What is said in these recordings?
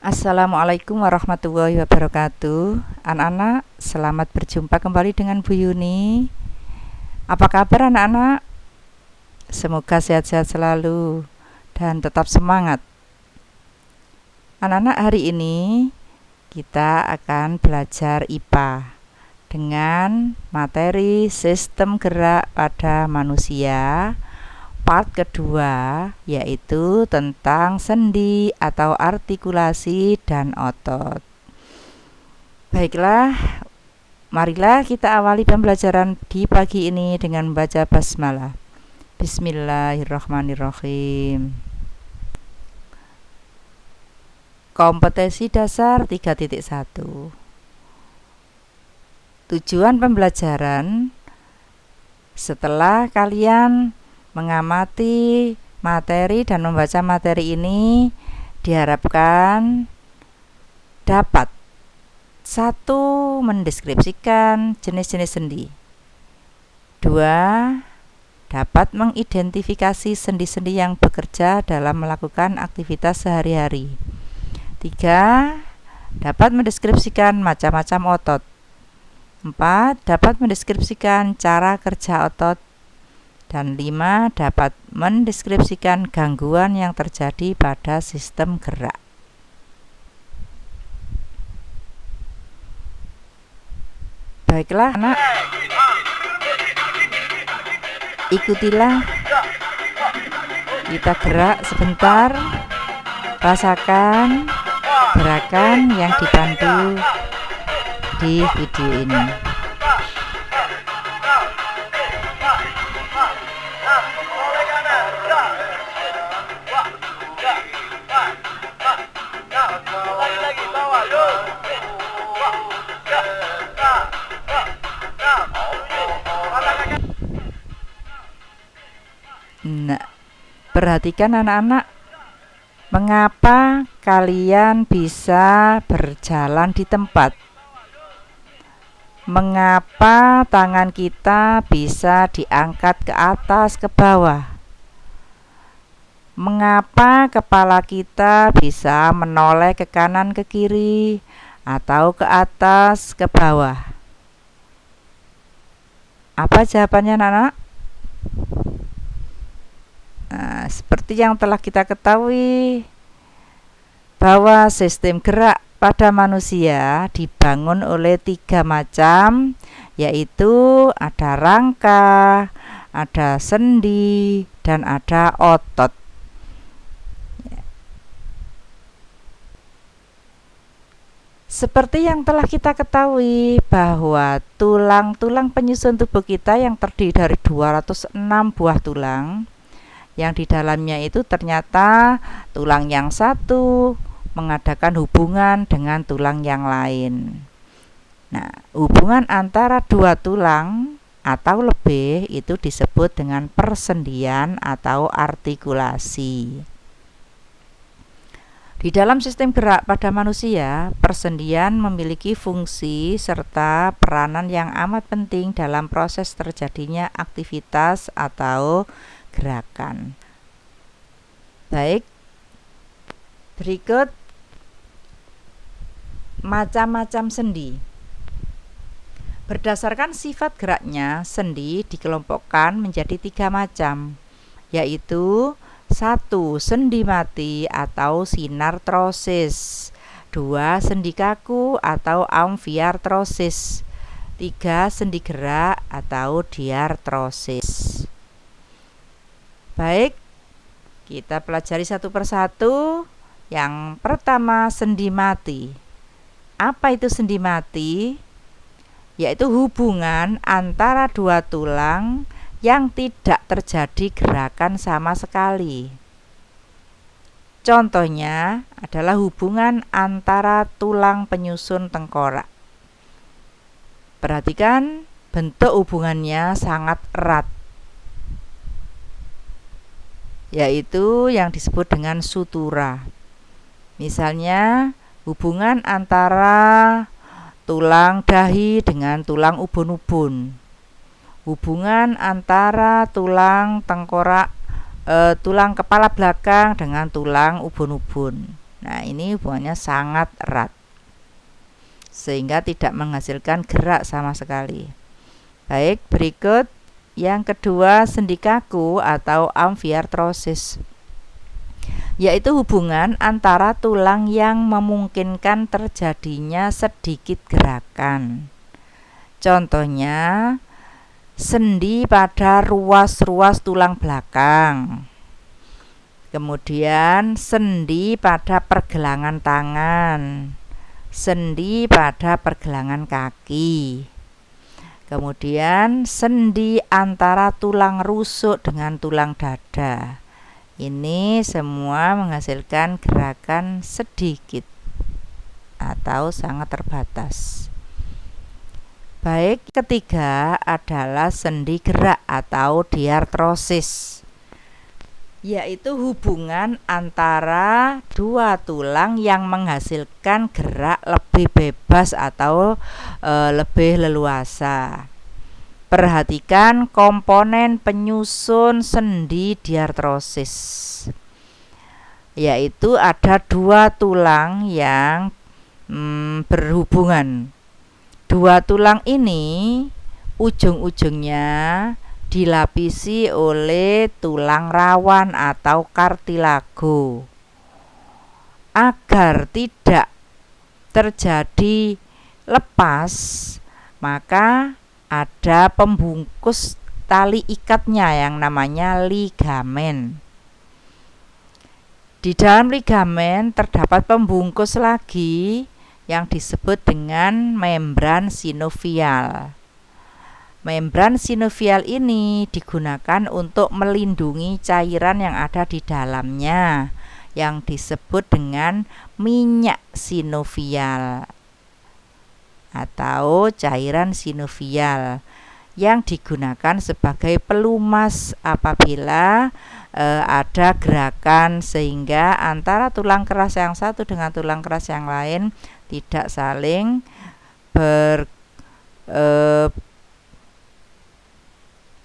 Assalamualaikum warahmatullahi wabarakatuh. Anak-anak, selamat berjumpa kembali dengan Bu Yuni. Apa kabar anak-anak? Semoga sehat-sehat selalu dan tetap semangat. Anak-anak, hari ini kita akan belajar IPA dengan materi sistem gerak pada manusia. Part kedua, yaitu tentang sendi atau artikulasi dan otot. Baiklah, marilah kita awali pembelajaran di pagi ini dengan membaca basmalah. Bismillahirrahmanirrahim. Kompetensi dasar 3.1. Tujuan pembelajaran: setelah kalian mengamati materi dan membaca materi ini, diharapkan dapat: 1. Mendeskripsikan jenis-jenis sendi. 2. Dapat mengidentifikasi sendi-sendi yang bekerja dalam melakukan aktivitas sehari-hari. 3. Dapat mendeskripsikan macam-macam otot. 4. Dapat mendeskripsikan cara kerja otot. Dan 5. Dapat mendeskripsikan gangguan yang terjadi pada sistem gerak. Baiklah anak, ikutilah kita gerak sebentar, rasakan gerakan yang dipandu di video ini. Nah, perhatikan anak-anak, mengapa kalian bisa berjalan di tempat? Mengapa tangan kita bisa diangkat ke atas, ke bawah? Mengapa kepala kita bisa menoleh ke kanan, ke kiri, atau ke atas, ke bawah? Apa jawabannya anak-anak? Nah, seperti yang telah kita ketahui bahwa sistem gerak pada manusia dibangun oleh 3 macam, yaitu ada rangka, ada sendi, dan ada otot. Seperti yang telah kita ketahui bahwa tulang-tulang penyusun tubuh kita yang terdiri dari 206 buah tulang, yang di dalamnya itu ternyata tulang yang satu mengadakan hubungan dengan tulang yang lain. Nah, hubungan antara 2 tulang atau lebih itu disebut dengan persendian atau artikulasi. Di dalam sistem gerak pada manusia, persendian memiliki fungsi serta peranan yang amat penting dalam proses terjadinya aktivitas atau gerakan. Baik, berikut macam-macam sendi. Berdasarkan sifat geraknya, sendi dikelompokkan menjadi 3 macam, yaitu 1. Sendi mati atau sinartrosis. 2. Sendi kaku atau amfiartrosis. 3. Sendi gerak atau diartrosis. Baik, kita pelajari satu persatu. Yang pertama, sendi mati. Apa itu sendi mati? Yaitu hubungan antara 2 tulang yang tidak terjadi gerakan sama sekali. Contohnya adalah hubungan antara tulang penyusun tengkorak. Perhatikan, bentuk hubungannya sangat erat, yaitu yang disebut dengan sutura. Misalnya hubungan antara tulang dahi dengan tulang ubun-ubun, hubungan antara tulang tengkorak tulang kepala belakang dengan tulang ubun-ubun. Nah, ini hubungannya sangat erat sehingga tidak menghasilkan gerak sama sekali. Baik, berikut yang kedua, sendi kaku atau amfiartrosis, yaitu hubungan antara tulang yang memungkinkan terjadinya sedikit gerakan. Contohnya, sendi pada ruas-ruas tulang belakang. Kemudian sendi pada pergelangan tangan, sendi pada pergelangan kaki. Kemudian sendi antara tulang rusuk dengan tulang dada. Ini semua menghasilkan gerakan sedikit atau sangat terbatas. Baik, ketiga adalah sendi gerak atau diartrosis, yaitu hubungan antara dua tulang yang menghasilkan gerak lebih bebas atau lebih leluasa. Perhatikan komponen penyusun sendi diartrosis, yaitu ada dua tulang yang berhubungan. Dua tulang ini ujung-ujungnya dilapisi oleh tulang rawan atau kartilago. Agar tidak terjadi lepas, maka ada pembungkus tali ikatnya yang namanya ligamen. Di dalam ligamen terdapat pembungkus lagi yang disebut dengan membran sinovial. Membran sinovial ini digunakan untuk melindungi cairan yang ada di dalamnya, yang disebut dengan minyak sinovial atau cairan sinovial, yang digunakan sebagai pelumas apabila ada gerakan sehingga antara tulang keras yang satu dengan tulang keras yang lain tidak saling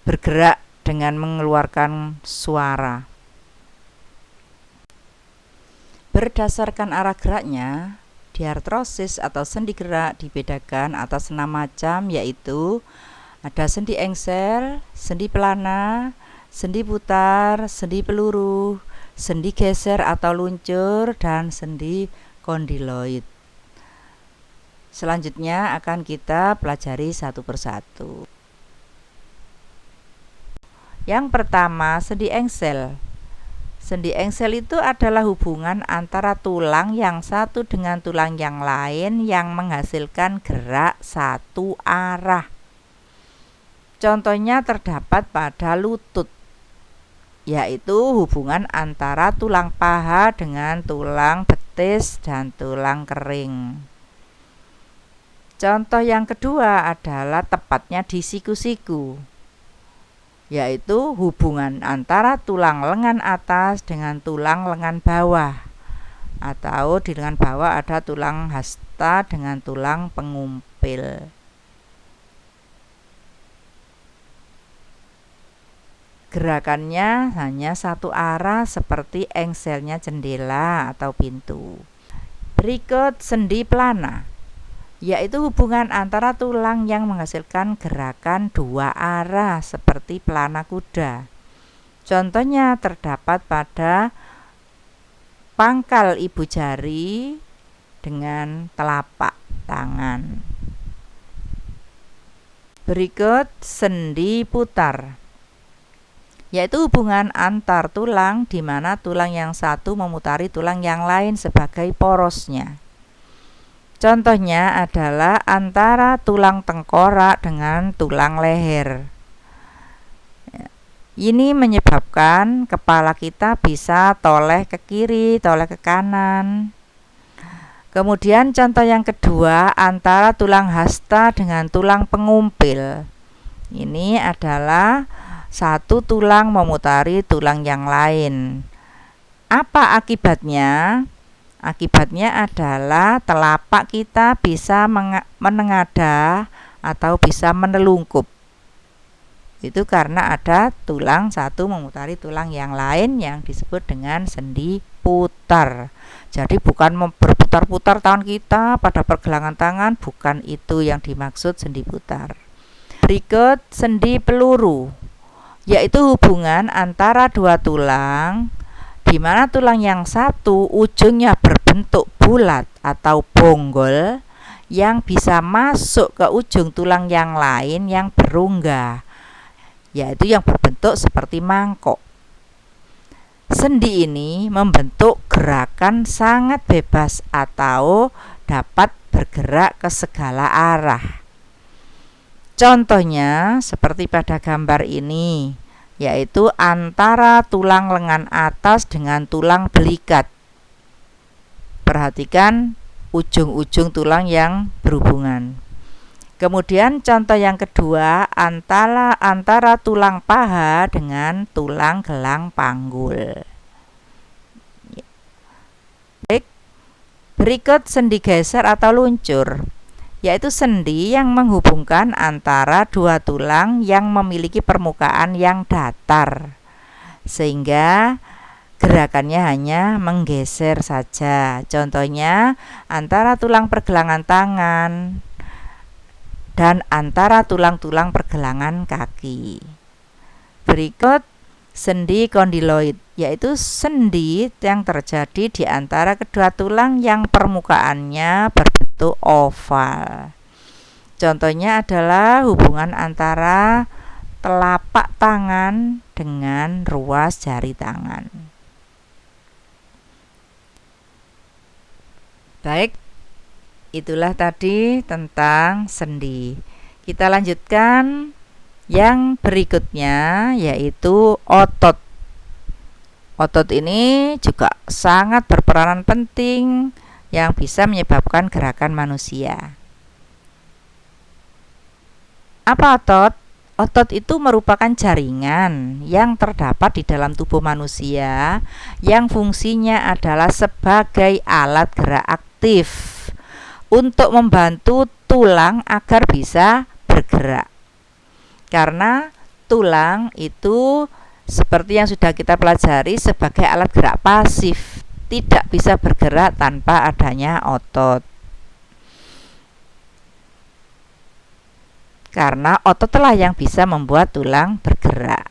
bergerak dengan mengeluarkan suara. Berdasarkan arah geraknya, diartrosis atau sendi gerak dibedakan atas 6 macam, yaitu ada sendi engsel, sendi pelana, sendi putar, sendi peluru, sendi geser atau luncur, dan sendi kondiloid. Selanjutnya akan kita pelajari satu persatu. Yang pertama, sendi engsel. Sendi engsel itu adalah hubungan antara tulang yang satu dengan tulang yang lain yang menghasilkan gerak satu arah. Contohnya terdapat pada lutut, yaitu hubungan antara tulang paha dengan tulang betis dan tulang kering. Contoh yang kedua adalah tepatnya di siku-siku, yaitu hubungan antara tulang lengan atas dengan tulang lengan bawah, atau di lengan bawah ada tulang hasta dengan tulang pengumpil. Gerakannya hanya satu arah seperti engselnya jendela atau pintu. Berikut sendi pelana, yaitu hubungan antara tulang yang menghasilkan gerakan dua arah seperti pelana kuda. Contohnya terdapat pada pangkal ibu jari dengan telapak tangan. Berikut sendi putar, yaitu hubungan antar tulang di mana tulang yang satu memutari tulang yang lain sebagai porosnya. Contohnya adalah antara tulang tengkorak dengan tulang leher. Ini menyebabkan kepala kita bisa toleh ke kiri, toleh ke kanan. Kemudian contoh yang kedua, antara tulang hasta dengan tulang pengumpil. Ini adalah satu tulang memutari tulang yang lain. Apa akibatnya? Akibatnya adalah telapak kita bisa menengadah atau bisa menelungkup. Itu karena ada tulang satu memutari tulang yang lain yang disebut dengan sendi putar. Jadi bukan berputar-putar tangan kita pada pergelangan tangan, bukan itu yang dimaksud sendi putar. Berikut sendi peluru, yaitu hubungan antara dua tulang di mana tulang yang satu ujungnya berbentuk bulat atau bonggol yang bisa masuk ke ujung tulang yang lain yang berungga, yaitu yang berbentuk seperti mangkok. Sendi ini membentuk gerakan sangat bebas atau dapat bergerak ke segala arah. Contohnya seperti pada gambar ini, yaitu antara tulang lengan atas dengan tulang belikat. Perhatikan ujung-ujung tulang yang berhubungan. Kemudian contoh yang kedua, antara tulang paha dengan tulang gelang panggul. Baik. Berikut sendi geser atau luncur, yaitu sendi yang menghubungkan antara dua tulang yang memiliki permukaan yang datar, sehingga gerakannya hanya menggeser saja. Contohnya antara tulang pergelangan tangan dan antara tulang-tulang pergelangan kaki. Berikut sendi kondiloid, yaitu sendi yang terjadi di antara kedua tulang yang permukaannya berbentuk oval. Contohnya adalah hubungan antara telapak tangan dengan ruas jari tangan. Baik, itulah tadi tentang sendi. Kita lanjutkan yang berikutnya, yaitu otot. Otot ini juga sangat berperanan penting yang bisa menyebabkan gerakan manusia. Apa otot? Otot itu merupakan jaringan yang terdapat di dalam tubuh manusia yang fungsinya adalah sebagai alat gerak aktif untuk membantu tulang agar bisa bergerak. Karena tulang itu seperti yang sudah kita pelajari sebagai alat gerak pasif, tidak bisa bergerak tanpa adanya otot. Karena ototlah yang bisa membuat tulang bergerak.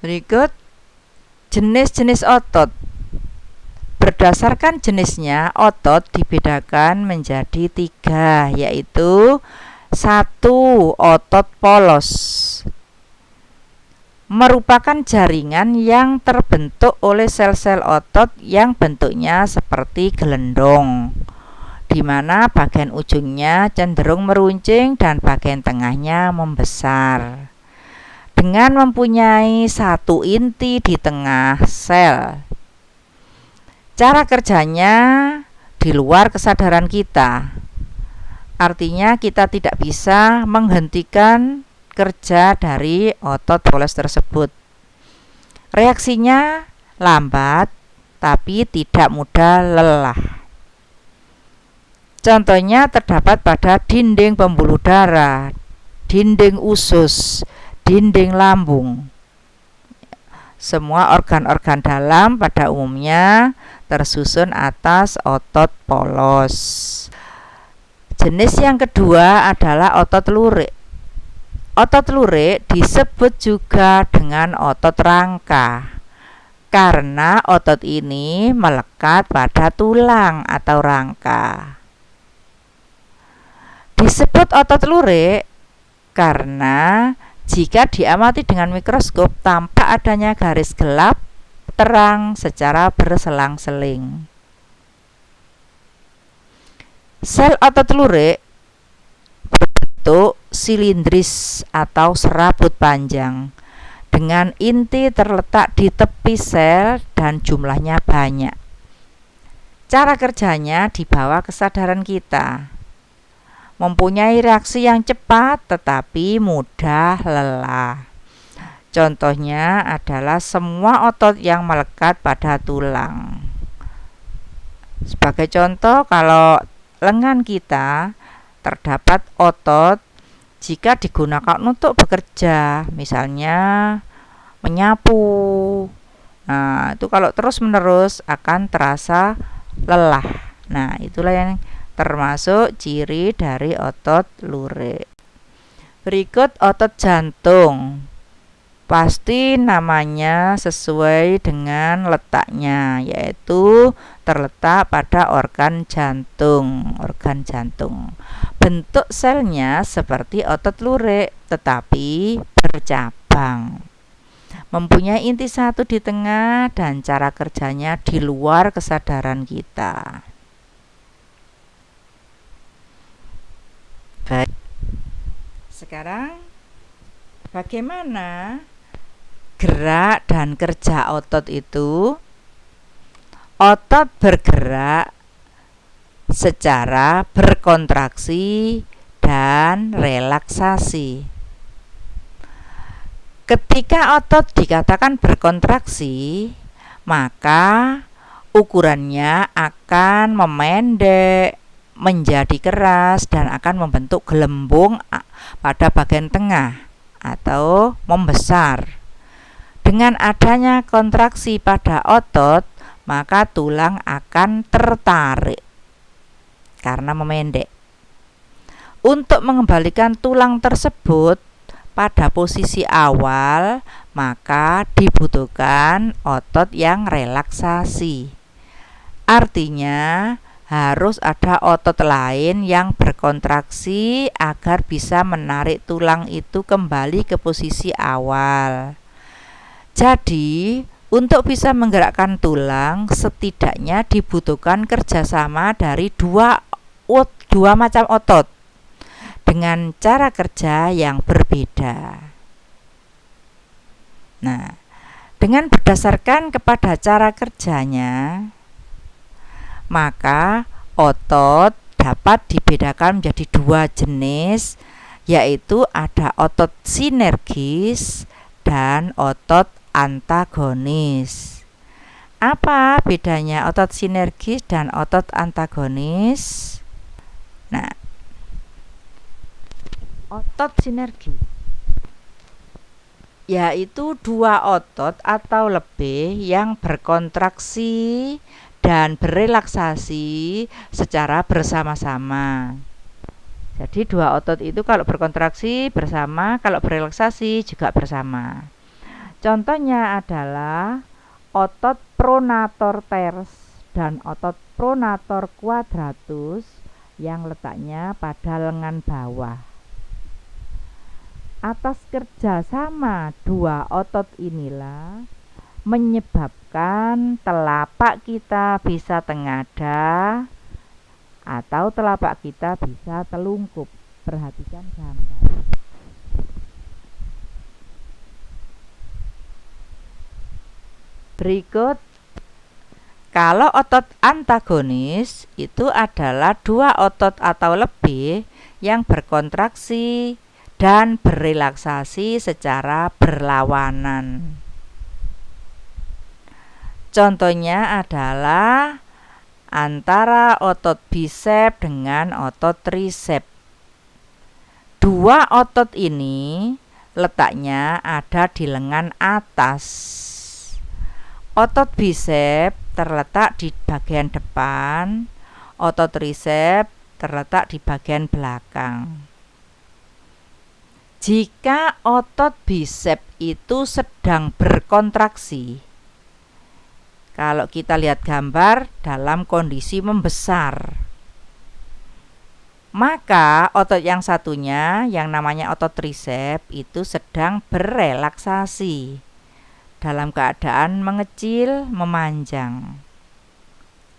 Berikut jenis-jenis otot. Berdasarkan jenisnya, otot dibedakan menjadi 3, yaitu 1. Otot polos, merupakan jaringan yang terbentuk oleh sel-sel otot yang bentuknya seperti gelendong, di mana bagian ujungnya cenderung meruncing dan bagian tengahnya membesar, dengan mempunyai satu inti di tengah sel. Cara kerjanya di luar kesadaran kita, artinya kita tidak bisa menghentikan kerja dari otot polos tersebut. Reaksinya lambat tapi tidak mudah lelah. Contohnya terdapat pada dinding pembuluh darah, dinding usus, dinding lambung. Semua organ-organ dalam pada umumnya tersusun atas otot polos. Jenis yang kedua adalah otot lurik. Otot lurik disebut juga dengan otot rangka karena otot ini melekat pada tulang atau rangka. Disebut otot lurik karena jika diamati dengan mikroskop tampak adanya garis gelap terang secara berselang-seling. Sel otot lurik berbentuk silindris atau serabut panjang dengan inti terletak di tepi sel dan jumlahnya banyak. Cara kerjanya di bawah kesadaran kita. Mempunyai reaksi yang cepat tetapi mudah lelah. Contohnya adalah semua otot yang melekat pada tulang. Sebagai contoh, kalau lengan kita terdapat otot jika digunakan untuk bekerja, misalnya menyapu. Nah, itu kalau terus-menerus akan terasa lelah. Nah, itulah yang termasuk ciri dari otot lurik. Berikut otot jantung. Pasti namanya sesuai dengan letaknya, yaitu terletak pada organ jantung. Bentuk selnya seperti otot lurik, tetapi bercabang. Mempunyai inti satu di tengah dan cara kerjanya di luar kesadaran kita. Baik. Sekarang bagaimana gerak dan kerja otot itu? Otot bergerak secara berkontraksi dan relaksasi. Ketika otot dikatakan berkontraksi, maka ukurannya akan memendek, menjadi keras, dan akan membentuk gelembung pada bagian tengah atau membesar. Dengan adanya kontraksi pada otot, maka tulang akan tertarik karena memendek. Untuk mengembalikan tulang tersebut pada posisi awal, maka dibutuhkan otot yang relaksasi. Artinya, harus ada otot lain yang berkontraksi agar bisa menarik tulang itu kembali ke posisi awal. Jadi, untuk bisa menggerakkan tulang, setidaknya dibutuhkan kerjasama dari dua macam otot dengan cara kerja yang berbeda. Nah, dengan berdasarkan kepada cara kerjanya, maka otot dapat dibedakan menjadi dua jenis, yaitu ada otot sinergis dan otot antagonis. Apa bedanya otot sinergis dan otot antagonis? Nah, otot sinergis yaitu dua otot atau lebih yang berkontraksi dan berelaksasi secara bersama-sama. Jadi dua otot itu kalau berkontraksi bersama, kalau berelaksasi juga bersama. Contohnya adalah otot pronator teres dan otot pronator quadratus yang letaknya pada lengan bawah. Atas kerjasama dua otot inilah menyebabkan telapak kita bisa tengadah atau telapak kita bisa telungkup. Perhatikan gambar. Berikut, kalau otot antagonis itu adalah dua otot atau lebih yang berkontraksi dan berelaksasi secara berlawanan. Contohnya adalah antara otot bisep dengan otot trisep. Dua otot ini letaknya ada di lengan atas. Otot bisep terletak di bagian depan, otot trisep terletak di bagian belakang. Jika otot bisep itu sedang berkontraksi, kalau kita lihat gambar dalam kondisi membesar, maka otot yang satunya yang namanya otot trisep itu sedang berelaksasi dalam keadaan mengecil, memanjang.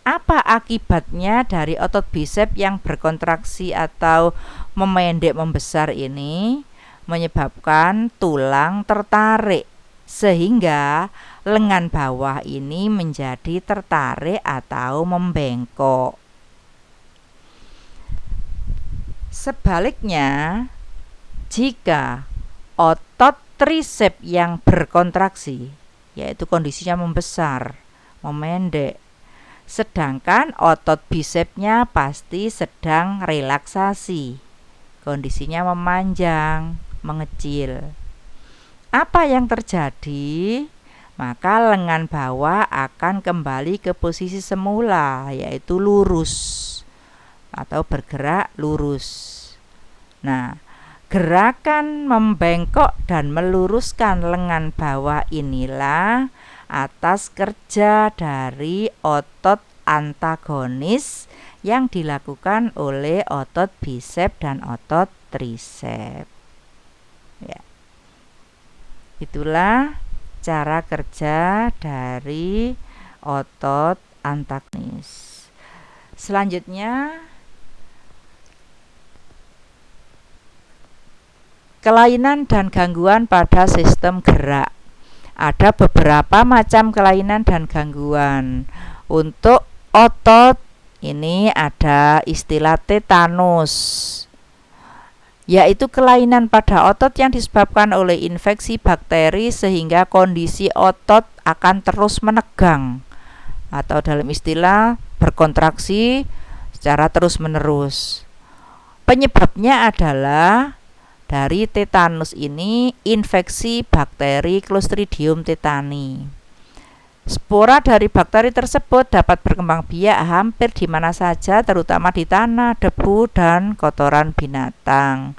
Apa akibatnya dari otot bisep yang berkontraksi atau memendek membesar ini? Menyebabkan tulang tertarik sehingga lengan bawah ini menjadi tertarik atau membengkok. Sebaliknya, jika otot trisep yang berkontraksi, yaitu kondisinya membesar, memendek, sedangkan otot bisepnya pasti sedang relaksasi, kondisinya memanjang, mengecil. Apa yang terjadi? Maka lengan bawah akan kembali ke posisi semula, yaitu lurus atau bergerak lurus. Nah, gerakan membengkok dan meluruskan lengan bawah inilah atas kerja dari otot antagonis yang dilakukan oleh otot bisep dan otot trisep. Ya. Itulah cara kerja dari otot antagonis. Selanjutnya, kelainan dan gangguan pada sistem gerak. Ada beberapa macam kelainan dan gangguan. Untuk otot ini ada istilah tetanus, yaitu kelainan pada otot yang disebabkan oleh infeksi bakteri sehingga kondisi otot akan terus menegang, atau dalam istilah berkontraksi secara terus-menerus. Penyebabnya adalah dari tetanus ini infeksi bakteri Clostridium tetani. Spora dari bakteri tersebut dapat berkembang biak hampir di mana saja, terutama di tanah, debu, dan kotoran binatang.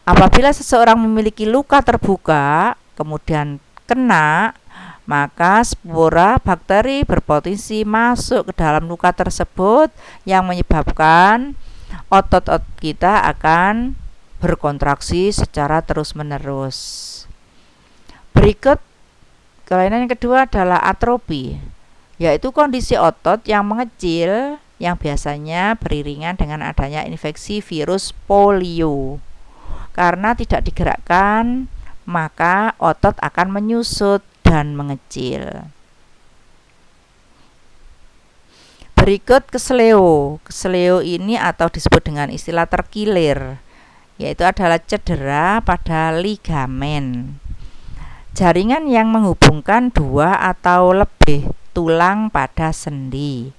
Apabila seseorang memiliki luka terbuka kemudian kena, maka spora bakteri berpotensi masuk ke dalam luka tersebut yang menyebabkan otot-otot kita akan berkontraksi secara terus-menerus. Berikut kelainan yang kedua adalah atrofi, yaitu kondisi otot yang mengecil yang biasanya beriringan dengan adanya infeksi virus polio. Karena tidak digerakkan, maka otot akan menyusut dan mengecil. Berikut kesleo. Kesleo ini atau disebut dengan istilah terkilir, yaitu adalah cedera pada ligamen, jaringan yang menghubungkan dua atau lebih tulang pada sendi.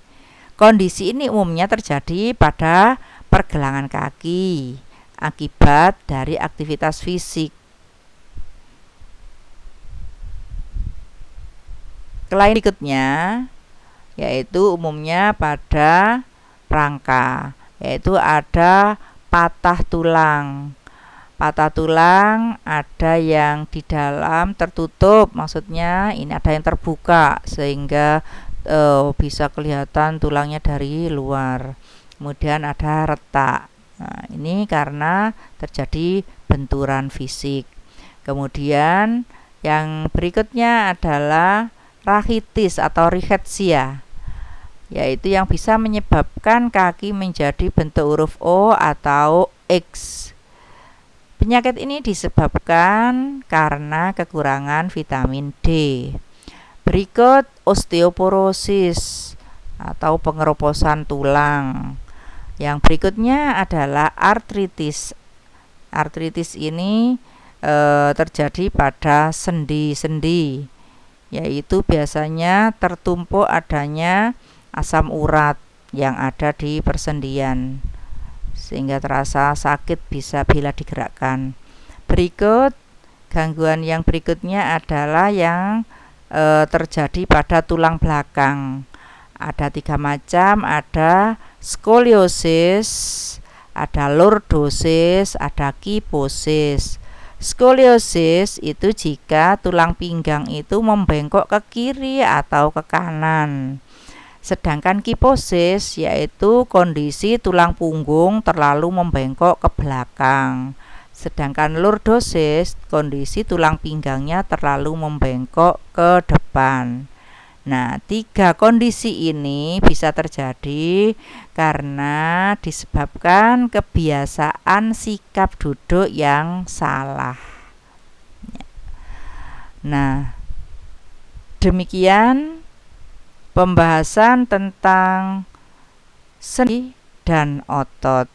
Kondisi ini umumnya terjadi pada pergelangan kaki akibat dari aktivitas fisik. Kelainan berikutnya yaitu umumnya pada rangka, yaitu ada patah tulang. Patah tulang ada yang di dalam tertutup, maksudnya ini ada yang terbuka sehingga bisa kelihatan tulangnya dari luar. Kemudian ada retak. Nah, ini karena terjadi benturan fisik. Kemudian yang berikutnya adalah rachitis atau rickettsia, yaitu yang bisa menyebabkan kaki menjadi bentuk huruf O atau X. Penyakit ini disebabkan karena kekurangan vitamin D. Berikut osteoporosis atau pengeroposan tulang. Yang berikutnya adalah artritis. Artritis ini terjadi pada sendi-sendi, yaitu biasanya tertumpuk adanya asam urat yang ada di persendian sehingga terasa sakit bisa bila digerakkan. Berikut gangguan yang berikutnya adalah yang terjadi pada tulang belakang. Ada 3 macam, ada skoliosis, ada lordosis, ada kiposis. Skoliosis itu jika tulang pinggang itu membengkok ke kiri atau ke kanan. Sedangkan kiposis yaitu kondisi tulang punggung terlalu membengkok ke belakang. Sedangkan lordosis kondisi tulang pinggangnya terlalu membengkok ke depan. Nah, 3 kondisi ini bisa terjadi karena disebabkan kebiasaan sikap duduk yang salah. Nah, demikian pembahasan tentang sendi dan otot.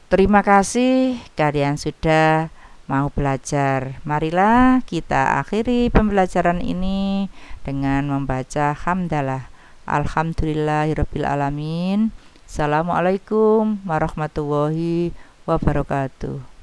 Terima kasih kalian sudah mau belajar. Marilah kita akhiri pembelajaran ini dengan membaca hamdalah. Alhamdulillahirabbil alamin. Assalamualaikum warahmatullahi wabarakatuh.